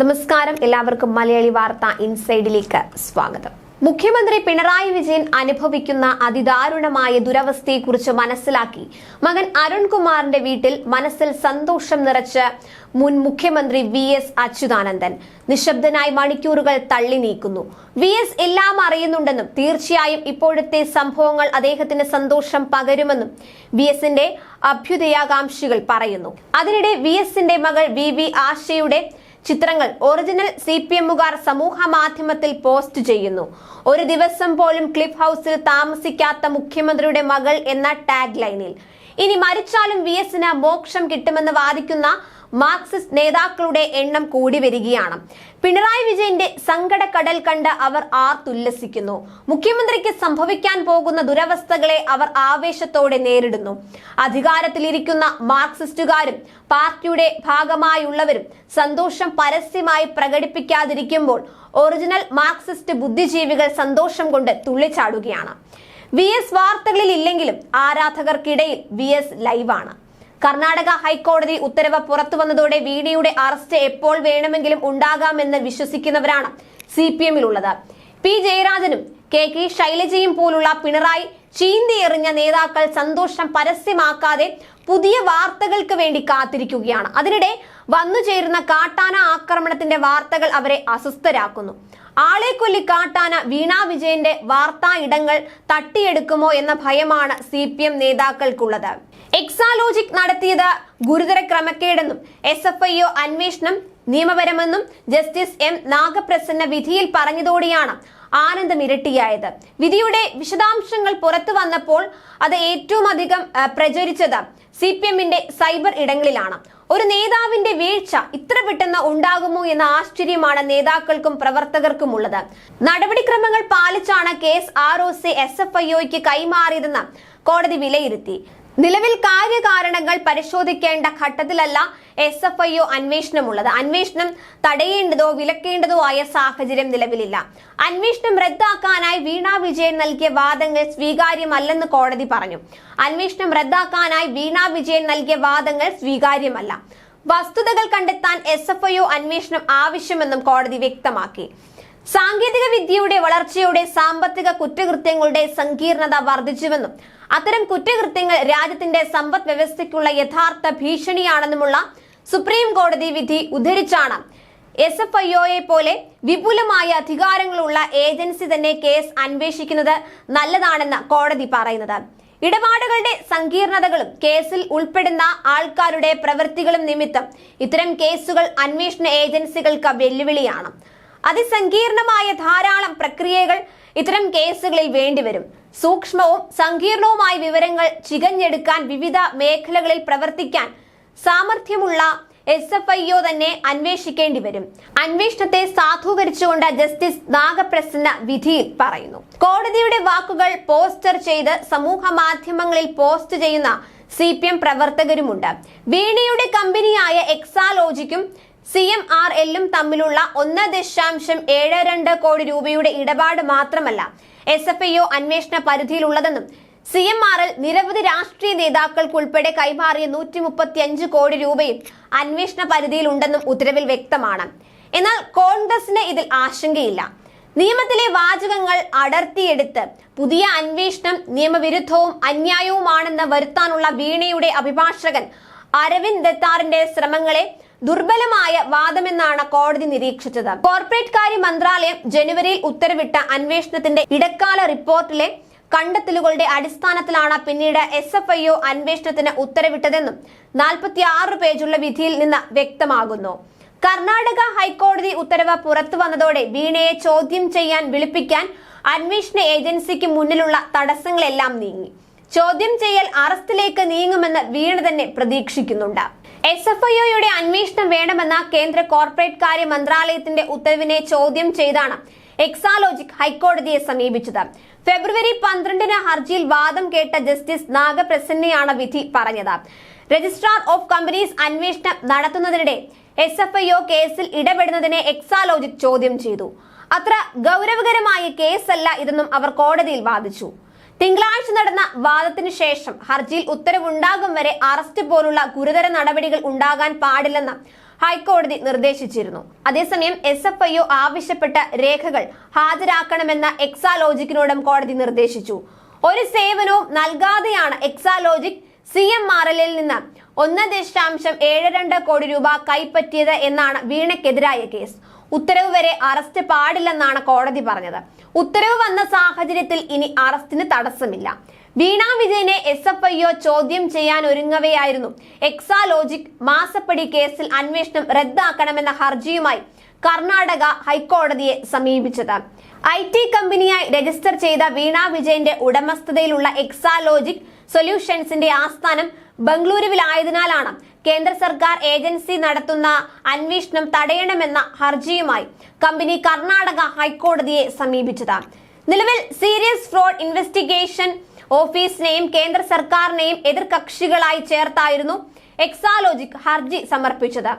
നമസ്കാരം, എല്ലാവർക്കും മലയാളി വാർത്ത ഇൻസൈഡിലേക്ക് സ്വാഗതം. മുഖ്യമന്ത്രി പിണറായി വിജയൻ അനുഭവിക്കുന്ന അതിദാരുണമായ ദുരവസ്ഥയെക്കുറിച്ച് മനസ്സിലാക്കി മകൻ അരുൺകുമാറിന്റെ വീട്ടിൽ മനസ്സിൽ സന്തോഷം നിറച്ച് മുൻ മുഖ്യമന്ത്രി VS അച്യുതാനന്ദൻ നിശബ്ദനായി മണിക്കൂറുകൾ തള്ളി നീക്കുന്നു. VS എല്ലാം അറിയുന്നുണ്ടെന്നും തീർച്ചയായും ഇപ്പോഴത്തെ സംഭവങ്ങൾ അദ്ദേഹത്തിന് സന്തോഷം പകരുമെന്നും VSന്റെ അഭ്യുദയാകാംക്ഷികൾ പറയുന്നു. അതിനിടെ VSന്റെ മകൾ VV ആശയുടെ ചിത്രങ്ങൾ ഒറിജിനൽ CPMുകാർ സമൂഹ മാധ്യമത്തിൽ പോസ്റ്റ് ചെയ്യുന്നു. ഒരു ദിവസം പോലും ക്ലിഫ് ഹൗസിൽ താമസിക്കാത്ത മുഖ്യമന്ത്രിയുടെ മകൾ എന്ന ടാഗ് ലൈനിൽ. ഇനി മരിച്ചാലും VSന് മോക്ഷം കിട്ടുമെന്ന് വാദിക്കുന്ന മാർക്സിസ്റ്റ് നേതാക്കളുടെ എണ്ണം കൂടി വരികയാണ്. പിണറായി വിജയന്റെ സങ്കടക്കടൽ കണ്ട് അവർ ആർത്തുല്ലസിക്കുന്നു. മുഖ്യമന്ത്രിക്ക് സംഭവിക്കാൻ പോകുന്ന ദുരവസ്ഥകളെ അവർ ആവേശത്തോടെ നേരിടുന്നു. അധികാരത്തിലിരിക്കുന്ന മാർക്സിസ്റ്റുകാരും പാർട്ടിയുടെ ഭാഗമായുള്ളവരും സന്തോഷം പരസ്യമായി പ്രകടിപ്പിക്കാതിരിക്കുമ്പോൾ ഒറിജിനൽ മാർക്സിസ്റ്റ് ബുദ്ധിജീവികൾ സന്തോഷം കൊണ്ട് തുള്ളിച്ചാടുകയാണ്. VS വാർത്തകളിൽ ഇല്ലെങ്കിലും ആരാധകർക്കിടയിൽ VS ലൈവാണ്. കർണാടക ഹൈക്കോടതി ഉത്തരവ് പുറത്തുവന്നതോടെ വീണയുടെ അറസ്റ്റ് എപ്പോൾ വേണമെങ്കിലും ഉണ്ടാകാമെന്ന് വിശ്വസിക്കുന്നവരാണ് CPMിലുള്ളത്. P ജയരാജനും KK ശൈലജയും പോലുള്ള പിണറായി ചീന്തിയെറിഞ്ഞ നേതാക്കൾ സന്തോഷം പരസ്യമാക്കാതെ പുതിയ വാർത്തകൾക്ക് വേണ്ടി കാത്തിരിക്കുകയാണ്. അതിനിടെ വന്നുചേരുന്ന കാട്ടാന ആക്രമണത്തിന്റെ വാർത്തകൾ അവരെ അസ്വസ്ഥരാക്കുന്നു. ആളെ കൊല്ലി കാട്ടാന വീണ വിജയന്റെ വാർത്താ ഇടങ്ങൾ തട്ടിയെടുക്കുമോ എന്ന ഭയമാണ് CPM നേതാക്കൾക്കുള്ളത്. എക്സാലോജിക് നടത്തിയത് ഗുരുതര ക്രമക്കേടെന്നും SFIO അന്വേഷണം നിയമപരമെന്നും ജസ്റ്റിസ് M നാഗപ്രസന്ന വിധിയിൽ പറഞ്ഞതോടെയാണ് ആനന്ദം ഇരട്ടിയായത്. വിധിയുടെ വിശദാംശങ്ങൾ പുറത്തു വന്നപ്പോൾ അത് ഏറ്റവും അധികം പ്രചരിച്ചത് CPMന്റെ സൈബർ ഇടങ്ങളിലാണ്. ഒരു നേതാവിന്റെ വീഴ്ച ഇത്ര പെട്ടെന്ന് ഉണ്ടാകുമോ എന്ന ആശ്ചര്യമാണ് നേതാക്കൾക്കും പ്രവർത്തകർക്കും ഉള്ളത്. നടപടിക്രമങ്ങൾ പാലിച്ചാണ് കേസ് ROC SFIOയ്ക്ക് കൈമാറിയതെന്ന് കോടതി വിലയിരുത്തി. നിലവിൽ കാര്യകാരണങ്ങൾ പരിശോധിക്കേണ്ട ഘട്ടത്തിലല്ല SFIO അന്വേഷണമുള്ളത്. അന്വേഷണം തടയേണ്ടതോ വിലക്കേണ്ടതോ ആയ സാഹചര്യം നിലവിലില്ല. അന്വേഷണം റദ്ദാക്കാനായി വീണ വിജയൻ നൽകിയ വാദങ്ങൾ സ്വീകാര്യമല്ലെന്ന് കോടതി പറഞ്ഞു. അന്വേഷണം റദ്ദാക്കാനായി വീണ വിജയൻ നൽകിയ വാദങ്ങൾ സ്വീകാര്യമല്ല. വസ്തുതകൾ കണ്ടെത്താൻ SFIO അന്വേഷണം ആവശ്യമെന്നും കോടതി വ്യക്തമാക്കി. സാങ്കേതിക വിദ്യയുടെ വളർച്ചയോടെ സാമ്പത്തിക കുറ്റകൃത്യങ്ങളുടെ സങ്കീർണത വർദ്ധിച്ചുവെന്നും അത്തരം കുറ്റകൃത്യങ്ങൾ രാജ്യത്തിന്റെ സമ്പദ് വ്യവസ്ഥയ്ക്കുള്ള യഥാർത്ഥ ഭീഷണിയാണെന്നുമുള്ള സുപ്രീം കോടതി വിധി ഉദ്ധരിച്ചാണ് SFIOയെ പോലെ വിപുലമായ അധികാരങ്ങളുള്ള ഏജൻസി തന്നെ കേസ് അന്വേഷിക്കുന്നത് നല്ലതാണെന്ന് കോടതി പറയുന്നത്. ഇടപാടുകളുടെ സങ്കീർണതകളും കേസിൽ ഉൾപ്പെടുന്ന ആൾക്കാരുടെ പ്രവൃത്തികളും നിമിത്തം ഇത്തരം കേസുകൾ അന്വേഷണ ഏജൻസികൾക്ക് വെല്ലുവിളിയാണ്. അതിസങ്കീർണമായ ധാരാളം പ്രക്രിയകൾ ഇത്തരം കേസുകളിൽ വേണ്ടിവരും. സൂക്ഷ്മവും സങ്കീർണവുമായ വിവരങ്ങൾ ചികഞ്ഞെടുക്കാൻ വിവിധ മേഖലകളിൽ പ്രവർത്തിക്കാൻ സാമർഥ്യമുള്ള SFIO തന്നെ അന്വേഷിക്കേണ്ടി വരും. അന്വേഷണത്തെ സാധൂകരിച്ചുകൊണ്ട് ജസ്റ്റിസ് നാഗപ്രസന്ന വിധിയിൽ പറയുന്നു. കോടതിയുടെ വാക്കുകൾ പോസ്റ്റർ ചെയ്ത് സമൂഹ മാധ്യമങ്ങളിൽ പോസ്റ്റ് ചെയ്യുന്ന CPM പ്രവർത്തകരുമുണ്ട്. വീണയുടെ കമ്പനിയായ എക്സാലോജിക്കും CMRLും തമ്മിലുള്ള 1.72 കോടി രൂപയുടെ ഇടപാട് മാത്രമല്ല SFIO അന്വേഷണ പരിധിയിലുള്ളതെന്നും CMRL നിരവധി രാഷ്ട്രീയ നേതാക്കൾക്കുൾപ്പെടെ കൈമാറിയ 135 കോടി രൂപയും അന്വേഷണ പരിധിയിലുണ്ടെന്നും ഉത്തരവിൽ വ്യക്തമാണ്. എന്നാൽ കോൺഗ്രസിന് ഇതിൽ ആശങ്കയില്ല. നിയമത്തിലെ വാചകങ്ങൾ അടർത്തിയെടുത്ത് പുതിയ അന്വേഷണം നിയമവിരുദ്ധവും അന്യായവുമാണെന്ന് വരുത്താനുള്ള വീണയുടെ അഭിഭാഷകൻ അരവിന്ദ് ദത്താറിന്റെ ശ്രമങ്ങളെ ദുർബലമായ വാദമെന്നാണ് കോടതി നിരീക്ഷിച്ചത്. കോർപ്പറേറ്റ് കാര്യ മന്ത്രാലയം ജനുവരിയിൽ ഉത്തരവിട്ട അന്വേഷണത്തിന്റെ ഇടക്കാല റിപ്പോർട്ടിലെ കണ്ടെത്തലുകളുടെ അടിസ്ഥാനത്തിലാണ് പിന്നീട് SFIO അന്വേഷണത്തിന് ഉത്തരവിട്ടതെന്നും 46 പേജുള്ള വിധിയിൽ നിന്ന് വ്യക്തമാകുന്നു. കർണാടക ഹൈക്കോടതി ഉത്തരവ് പുറത്തു വന്നതോടെ വീണയെ ചോദ്യം ചെയ്യാൻ വിളിപ്പിക്കാൻ അന്വേഷണ ഏജൻസിക്ക് മുന്നിലുള്ള തടസ്സങ്ങളെല്ലാം നീങ്ങി. ചോദ്യം ചെയ്യൽ അറസ്റ്റിലേക്ക് നീങ്ങുമെന്ന് വീണ തന്നെ പ്രതീക്ഷിക്കുന്നുണ്ട്. SFIOയുടെ അന്വേഷണം വേണമെന്ന കേന്ദ്ര കോർപ്പറേറ്റ് കാര്യ മന്ത്രാലയത്തിന്റെ ഉത്തരവിനെ ചോദ്യം ചെയ്താണ് എക്സാലോജിക് ഹൈക്കോടതിയെ സമീപിച്ചത്. ഫെബ്രുവരി 12 ഹർജിയിൽ വാദം കേട്ട ജസ്റ്റിസ് നാഗപ്രസന്നയാണ് വിധി പറഞ്ഞത്. രജിസ്ട്രാർ ഓഫ് കമ്പനീസ് അന്വേഷണം നടത്തുന്നതിനിടെ SFIO കേസിൽ ഇടപെടുന്നതിനെ എക്സാലോജിക് ചോദ്യം ചെയ്തു. അത്ര ഗൗരവകരമായ കേസല്ല ഇതെന്നും അവർ കോടതിയിൽ വാദിച്ചു. തിങ്കളാഴ്ച നടന്ന വാദത്തിന് ശേഷം ഹർജിയിൽ ഉത്തരവുണ്ടാകും വരെ അറസ്റ്റ് പോലുള്ള ഗുരുതര നടപടികൾ ഉണ്ടാകാൻ പാടില്ലെന്ന് ഹൈക്കോടതി നിർദ്ദേശിച്ചിരുന്നു. അതേസമയം SFIO ആവശ്യപ്പെട്ട രേഖകൾ ഹാജരാക്കണമെന്ന എക്സാലോജിക്കിനോടും കോടതി നിർദ്ദേശിച്ചു. ഒരു സേവനവും നൽകാതെയാണ് എക്സാലോജിക് CMRL നിന്ന് 1.72 കോടി രൂപ കൈപ്പറ്റിയത് എന്നാണ് വീണയ്ക്കെതിരായ കേസ്. ഉത്തരവ് വരെ അറസ്റ്റ് പാടില്ലെന്നാണ് കോടതി പറഞ്ഞത്. ഉത്തരവ് വന്ന സാഹചര്യത്തിൽ ഇനി അറസ്റ്റിന് തടസ്സമില്ല. വീണ വിജയനെ SFIO ചോദ്യം ചെയ്യാൻ ഒരുങ്ങവെയായിരുന്നു എക്സാലോജിക് മാസപ്പടി കേസിൽ അന്വേഷണം റദ്ദാക്കണമെന്ന ഹർജിയുമായി കർണാടക ഹൈക്കോടതിയെ സമീപിച്ചത്. IT കമ്പനിയായി രജിസ്റ്റർ ചെയ്ത വീണ വിജയന്റെ ഉടമസ്ഥതയിലുള്ള എക്സാലോജിക് സൊല്യൂഷൻസിന്റെ ആസ്ഥാനം ബംഗളൂരുവിലായതിനാലാണ് കേന്ദ്ര സർക്കാർ ഏജൻസി നടത്തുന്ന അന്വേഷണം തടയണമെന്ന ഹർജിയുമായി കമ്പനി കർണാടക ഹൈക്കോടതിയെ സമീപിച്ചത്. നിലവിൽ സീരിയസ് ഫ്രോഡ് ഇൻവെസ്റ്റിഗേഷൻ ഓഫീസിനെയും കേന്ദ്ര സർക്കാരിനെയും എതിർകക്ഷികളായി ചേർത്തായിരുന്നു എക്സാലോജിക് ഹർജി സമർപ്പിച്ചത്.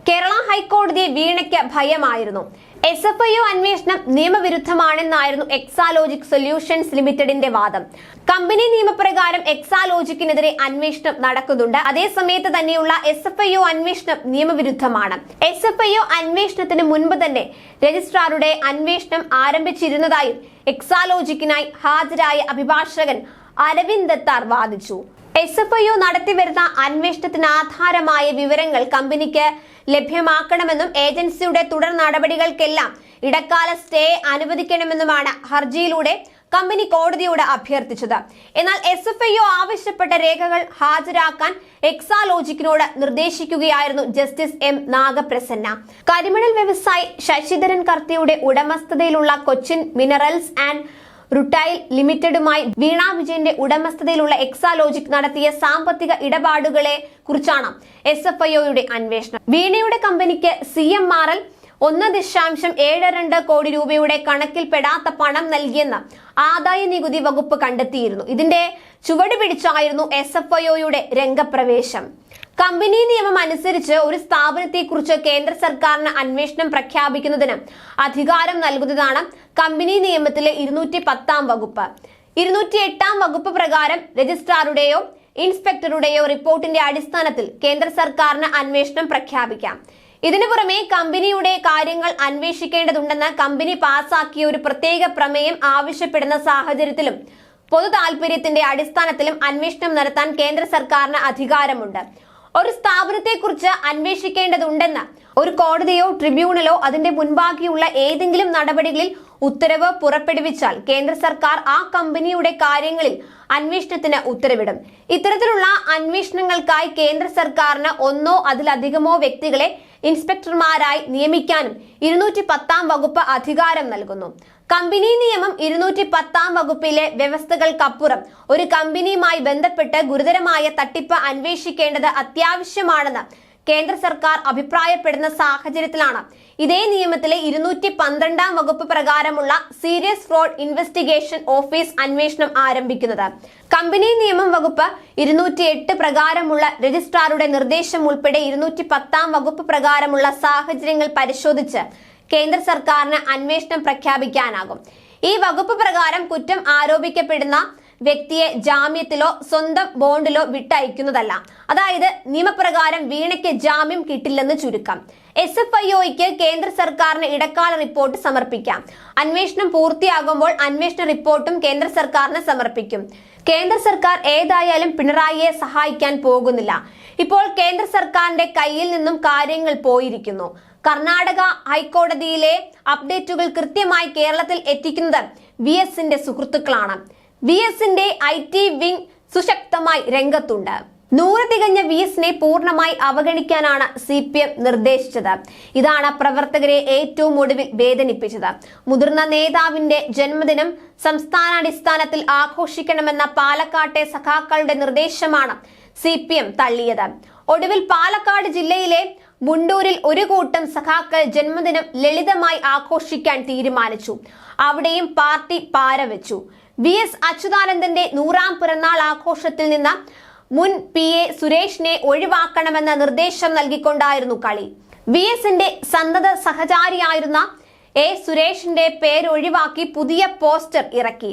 കേരള ഹൈക്കോടതിയെ വീണയ്ക്ക് ഭയമായിരുന്നു. SFIO അന്വേഷണം നിയമവിരുദ്ധമാണെന്നായിരുന്നു എക്സാലോജിക് സൊല്യൂഷൻസ് ലിമിറ്റഡിന്റെ വാദം. കമ്പനി നിയമപ്രകാരം എക്സാലോജിക്കിനെതിരെ അന്വേഷണം നടക്കുന്നുണ്ട്. അതേസമയത്ത് തന്നെയുള്ള SFIO അന്വേഷണം നിയമവിരുദ്ധമാണ്. SFIO അന്വേഷണത്തിന് മുൻപ് തന്നെ രജിസ്ട്രാറുടെ അന്വേഷണം ആരംഭിച്ചിരുന്നതായും എക്സാലോജിക്കിനായി ഹാജരായ അഭിഭാഷകൻ അരവിന്ദ് ദത്താർ വാദിച്ചു. SFIO നടത്തിവരുന്ന അന്വേഷണത്തിന് ആധാരമായ വിവരങ്ങൾ കമ്പനിക്ക് ലഭ്യമാക്കണമെന്നും ഏജൻസിയുടെ തുടർ നടപടികൾക്കെല്ലാം ഇടക്കാല സ്റ്റേ അനുവദിക്കണമെന്നുമാണ് ഹർജിയിലൂടെ കമ്പനി കോടതിയോട് അഭ്യർത്ഥിച്ചത്. എന്നാൽ SFIO ആവശ്യപ്പെട്ട രേഖകൾ ഹാജരാക്കാൻ എക്സാലോജിക്കിനോട് നിർദ്ദേശിക്കുകയായിരുന്നു ജസ്റ്റിസ് M നാഗപ്രസന്ന. കരിമണൽ വ്യവസായി ശശിധരൻ കർത്തിയുടെ ഉടമസ്ഥതയിലുള്ള കൊച്ചിൻ മിനറൽസ് ആൻഡ് റുട്ടൈൽ ലിമിറ്റഡുമായി വീണ വിജയന്റെ ഉടമസ്ഥതയിലുള്ള എക്സാലോജിക് നടത്തിയ സാമ്പത്തിക ഇടപാടുകളെ കുറിച്ചാണ് SFIOയുടെ അന്വേഷണം. വീണയുടെ കമ്പനിക്ക് CMRL 1.72 കോടി രൂപയുടെ കണക്കിൽപ്പെടാത്ത പണം നൽകിയെന്ന് ആദായ നികുതി വകുപ്പ് കണ്ടെത്തിയിരുന്നു. ഇതിന്റെ ചുവട് പിടിച്ചായിരുന്നു SFIOയുടെ രംഗപ്രവേശം. കമ്പനി നിയമം അനുസരിച്ച് ഒരു സ്ഥാപനത്തെക്കുറിച്ച് കേന്ദ്ര സർക്കാരിന് അന്വേഷണം പ്രഖ്യാപിക്കുന്നതിന് അധികാരം നൽകുന്നതാണ് കമ്പനി നിയമത്തിലെ 210 വകുപ്പ്. 208 വകുപ്പ് പ്രകാരം രജിസ്ട്രാറുടെയോ ഇൻസ്പെക്ടറുടെയോ റിപ്പോർട്ടിന്റെ അടിസ്ഥാനത്തിൽ കേന്ദ്ര സർക്കാരിന് അന്വേഷണം പ്രഖ്യാപിക്കാം. ഇതിനു പുറമെ കമ്പനിയുടെ കാര്യങ്ങൾ അന്വേഷിക്കേണ്ടതുണ്ടെന്ന് കമ്പനി പാസാക്കിയ ഒരു പ്രത്യേക പ്രമേയം ആവശ്യപ്പെടുന്ന സാഹചര്യത്തിലും പൊതു താൽപര്യത്തിന്റെ അടിസ്ഥാനത്തിലും അന്വേഷണം നടത്താൻ കേന്ദ്ര സർക്കാരിന് അധികാരമുണ്ട്. ഒരു സ്ഥാപനത്തെക്കുറിച്ച് അന്വേഷിക്കേണ്ടതുണ്ടെന്ന് ഒരു കോടതിയോ ട്രിബ്യൂണലോ അതിന്റെ മുൻപാകെയുള്ള ഏതെങ്കിലും നടപടികളിൽ ഉത്തരവ് പുറപ്പെടുവിച്ചാൽ കേന്ദ്ര സർക്കാർ ആ കമ്പനിയുടെ കാര്യങ്ങളിൽ അന്വേഷണത്തിന് ഉത്തരവിടും. ഇത്തരത്തിലുള്ള അന്വേഷണങ്ങൾക്കായി കേന്ദ്ര സർക്കാരിന് ഒന്നോ അതിലധികമോ വ്യക്തികളെ ഇൻസ്പെക്ടർമാരായി നിയമിക്കാനും 210 വകുപ്പ് അധികാരം നൽകുന്നു. കമ്പനി നിയമം 210 വകുപ്പിലെ വ്യവസ്ഥകൾക്കപ്പുറം ഒരു കമ്പനിയുമായി ബന്ധപ്പെട്ട് ഗുരുതരമായ തട്ടിപ്പ് അന്വേഷിക്കേണ്ടത് അത്യാവശ്യമാണെന്ന് കേന്ദ്ര സർക്കാർ അഭിപ്രായപ്പെടുന്ന സാഹചര്യത്തിലാണ് ഇതേ നിയമത്തിലെ 212 വകുപ്പ് പ്രകാരമുള്ള സീരിയസ് ഫ്രോഡ് ഇൻവെസ്റ്റിഗേഷൻ ഓഫീസ് അന്വേഷണം ആരംഭിക്കുന്നത്. കമ്പനി നിയമം വകുപ്പ് 208 പ്രകാരമുള്ള രജിസ്ട്രാറുടെ നിർദ്ദേശം ഉൾപ്പെടെ 210 വകുപ്പ് പ്രകാരമുള്ള സാഹചര്യങ്ങൾ പരിശോധിച്ച് കേന്ദ്ര സർക്കാരിന് അന്വേഷണം പ്രഖ്യാപിക്കാനാകും. ഈ വകുപ്പ് പ്രകാരം കുറ്റം ആരോപിക്കപ്പെടുന്ന വ്യക്തിയെ ജാമ്യത്തിലോ സ്വന്തം ബോണ്ടിലോ വിട്ടയക്കുന്നതല്ല. അതായത് നിയമപ്രകാരം വീണയ്ക്ക് ജാമ്യം കിട്ടില്ലെന്ന് ചുരുക്കം. SFIOയ്ക്ക് കേന്ദ്ര സർക്കാരിന് ഇടക്കാല റിപ്പോർട്ട് സമർപ്പിക്കാം. അന്വേഷണം പൂർത്തിയാകുമ്പോൾ അന്വേഷണ റിപ്പോർട്ടും കേന്ദ്ര സർക്കാരിന് സമർപ്പിക്കും. കേന്ദ്ര സർക്കാർ ഏതായാലും പിണറായിയെ സഹായിക്കാൻ പോകുന്നില്ല. ഇപ്പോൾ കേന്ദ്ര സർക്കാരിന്റെ കയ്യിൽ നിന്നും കാര്യങ്ങൾ പോയിരിക്കുന്നു. കർണാടക ഹൈക്കോടതിയിലെ അപ്ഡേറ്റുകൾ കൃത്യമായി കേരളത്തിൽ എത്തിക്കുന്നത് VSന്റെ സുഹൃത്തുക്കളാണ്. VSന്റെ IT വിംഗ് സുശക്തമായി രംഗത്തുണ്ട്. 100 തികഞ്ഞ VSനെ പൂർണ്ണമായി അവഗണിക്കാനാണ് CPM നിർദ്ദേശിച്ചത്. ഇതാണ് പ്രവർത്തകരെ ഏറ്റവും ഒടുവിൽ വേദനിപ്പിച്ചത്. മുതിർന്ന നേതാവിന്റെ ജന്മദിനം സംസ്ഥാനാടിസ്ഥാനത്തിൽ ആഘോഷിക്കണമെന്ന പാലക്കാട്ടെ സഖാക്കളുടെ നിർദ്ദേശമാണ് CPM തള്ളിയത്. ഒടുവിൽ പാലക്കാട് ജില്ലയിലെ മുണ്ടൂരിൽ ഒരു കൂട്ടം സഖാക്കൾ ജന്മദിനം ലളിതമായി ആഘോഷിക്കാൻ തീരുമാനിച്ചു. അവിടെയും പാർട്ടി പാരവെച്ചു. VS അച്യുതാനന്ദന്റെ 100ാം പിറന്നാൾ ആഘോഷത്തിൽ നിന്ന് മുൻ PA സുരേഷിനെ ഒഴിവാക്കണമെന്ന നിർദ്ദേശം നൽകിക്കൊണ്ടായിരുന്നു കളി. VSന്റെ സന്തത സഹചാരിയായിരുന്ന എ സുരേഷിന്റെ പേരൊഴിവാക്കി പുതിയ പോസ്റ്റർ ഇറക്കി.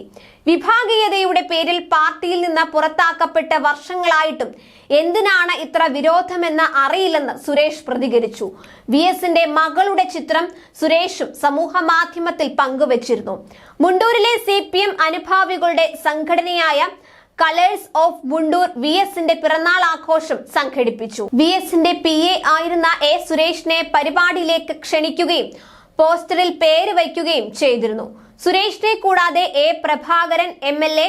വിഭാഗീയതയുടെ പേരിൽ പാർട്ടിയിൽ നിന്ന് പുറത്താക്കപ്പെട്ട വർഷങ്ങളായിട്ടും എന്തിനാണ് ഇത്ര വിരോധമെന്ന് അറിയില്ലെന്ന് സുരേഷ് പ്രതികരിച്ചു. VSന്റെ മകളുടെ ചിത്രം സുരേഷും സമൂഹ മാധ്യമത്തിൽ പങ്കുവച്ചിരുന്നു. മുണ്ടൂരിലെ CPM അനുഭാവികളുടെ സംഘടനയായ കളേഴ്സ് ഓഫ് മുണ്ടൂർ VSന്റെ പിറന്നാൾ ആഘോഷം സംഘടിപ്പിച്ചു. VSന്റെ PA ആയിരുന്ന എ സുരേഷിനെ പരിപാടിയിലേക്ക് ക്ഷണിക്കുകയും പോസ്റ്ററിൽ പേര് വയ്ക്കുകയും ചെയ്തിരുന്നു. സുരേഷിനെ കൂടാതെ A Prabhakaran MLA,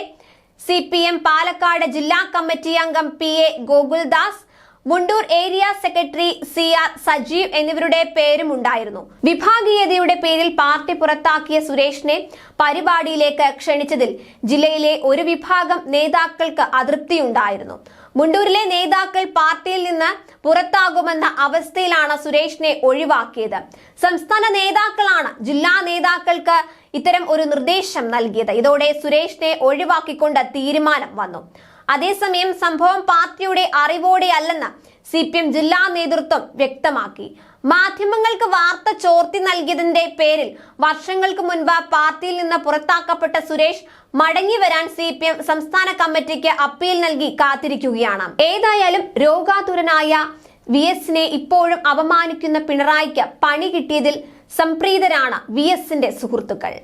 CPM Palakkad ജില്ലാ കമ്മിറ്റി അംഗം PA Gokuldas, Mundur area secretary CR Sajeev എന്നിവരുടെ പേരും ഉണ്ടായിരുന്നു. വിഭാഗീയതയുടെ പേരിൽ പാർട്ടി പുറത്താക്കിയ സുരേഷിനെ പരിപാടിയിലേക്ക് ക്ഷണിച്ചതിൽ ജില്ലയിലെ ഒരു വിഭാഗം നേതാക്കൾക്ക് അതൃപ്തിയുണ്ടായിരുന്നു. മുണ്ടൂരിലെ നേതാക്കൾ പാർട്ടിയിൽ നിന്ന് പുറത്താകുമെന്ന അവസ്ഥയിലാണ് സുരേഷിനെ ഒഴിവാക്കിയത്. സംസ്ഥാന നേതാക്കളാണ് ജില്ലാ നേതാക്കൾക്ക് ഇത്തരം ഒരു നിർദ്ദേശം നൽകിയത്. ഇതോടെ സുരേഷിനെ ഒഴിവാക്കിക്കൊണ്ട് തീരുമാനം വന്നു. അതേസമയം സംഭവം പാർട്ടിയുടെ അറിവോടെയല്ലെന്ന് CPM ജില്ലാ നേതൃത്വം വ്യക്തമാക്കി. മാധ്യമങ്ങൾക്ക് വാർത്ത ചോർത്തി നൽകിയതിന്റെ പേരിൽ വർഷങ്ങൾക്ക് മുൻപ് പാർട്ടിയിൽ നിന്ന് പുറത്താക്കപ്പെട്ട സുരേഷ് മടങ്ങി വരാൻ CPM സംസ്ഥാന കമ്മിറ്റിക്ക് അപ്പീൽ നൽകി കാത്തിരിക്കുകയാണ്. ഏതായാലും രോഗാതുരനായ VSനെ ഇപ്പോഴും അപമാനിക്കുന്ന പിണറായിക്ക് പണി കിട്ടിയതിൽ സംപ്രീതരാണ് VSന്റെ സുഹൃത്തുക്കൾ.